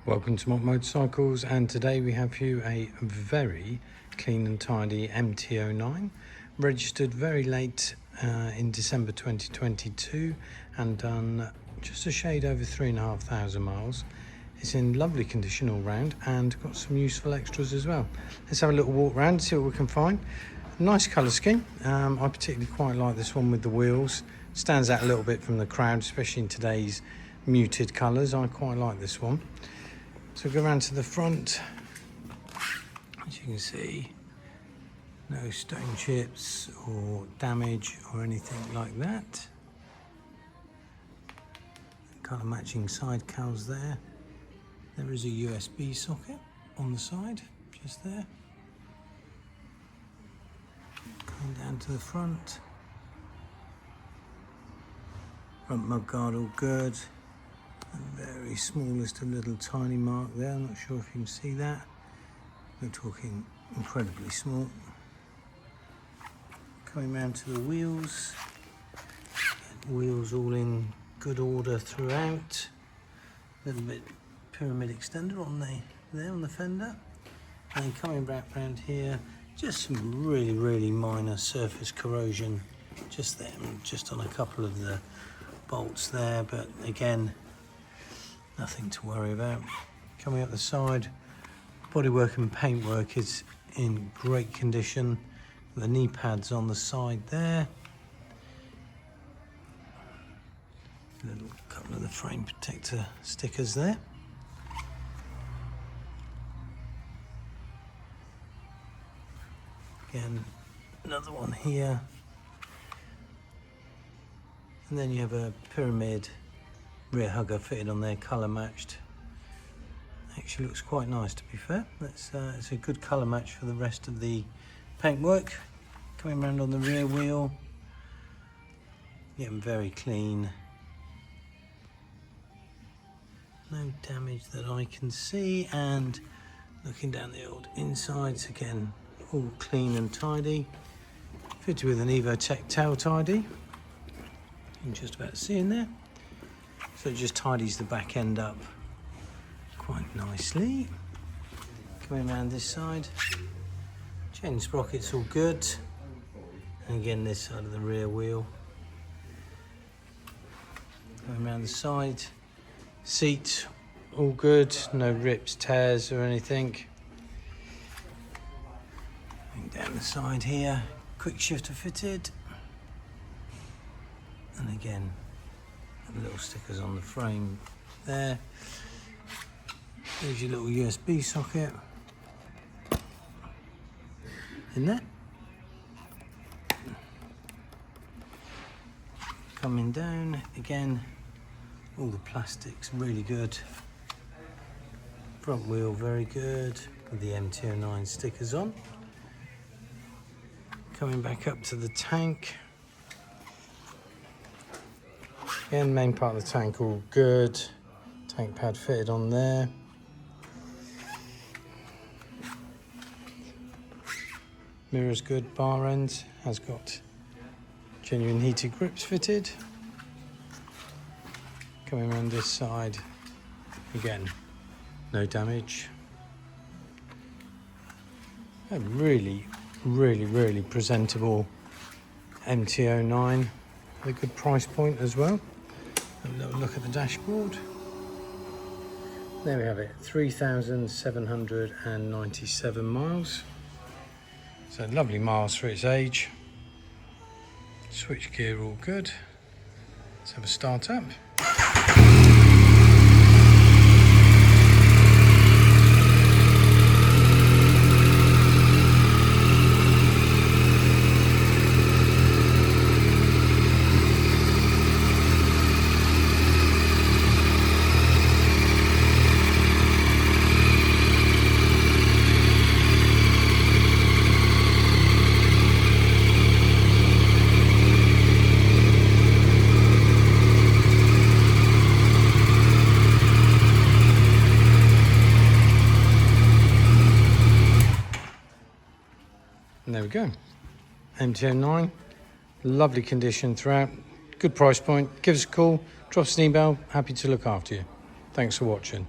Welcome to Mott Motorcycles, and today we have for you a very clean and tidy MT-09, registered very late in December 2022 and done just a shade over 3,500 miles. It's in lovely condition all round and got some useful extras as well. Let's have a little walk around, see what we can find. Nice colour scheme. I particularly quite like this one with the wheels. Stands out a little bit from the crowd, especially in today's muted colours. I quite like this one. So go around to the front. As you can see, no stone chips or damage or anything like that. Colour matching side cowls there. There is a USB socket on the side, just there. Going down to the front. Front mud guard all good. The very smallest a little tiny mark there. I'm not sure if you can see that. We're talking incredibly small. Coming round to the wheels. Wheels all in good order throughout. A little bit pyramid extender on the fender. And coming back round here, just some really minor surface corrosion just there, just on a couple of the bolts there, but again, nothing to worry about. Coming up the side, bodywork and paintwork is in great condition. The knee pads on the side there. A little couple of the frame protector stickers there. Again, another one here. And then you have a pyramid rear hugger fitted on there, colour matched. Actually looks quite nice, to be fair. It's a good colour match for the rest of the paintwork. Coming around on the rear wheel, getting very clean. No damage that I can see, and looking down the old insides again, all clean and tidy. Fitted with an EvoTech tail tidy. You can just about see in there. So it just tidies the back end up quite nicely. Coming around this side, chain sprockets all good. And again, this side of the rear wheel. Going around the side, seat all good, no rips, tears or anything. Going down the side here, quick shifter fitted. And again, little stickers on the frame there. There's your little USB socket in there. Coming down again, all the plastics really good. Front wheel very good with the MT-09 stickers on. Coming back up to the tank. Again, main part of the tank all good. Tank pad fitted on there. Mirror's good, bar end has got genuine heated grips fitted. Coming around this side, again, no damage. A really presentable MT-09 with a good price point as well. A little look at the dashboard. There we have it, 3,797 miles. So lovely miles for its age. Switch gear all good. Let's have a start up. And there we go, MT-09, lovely condition throughout, good price point. Give us a call, drop us an email, happy to look after you. Thanks for watching.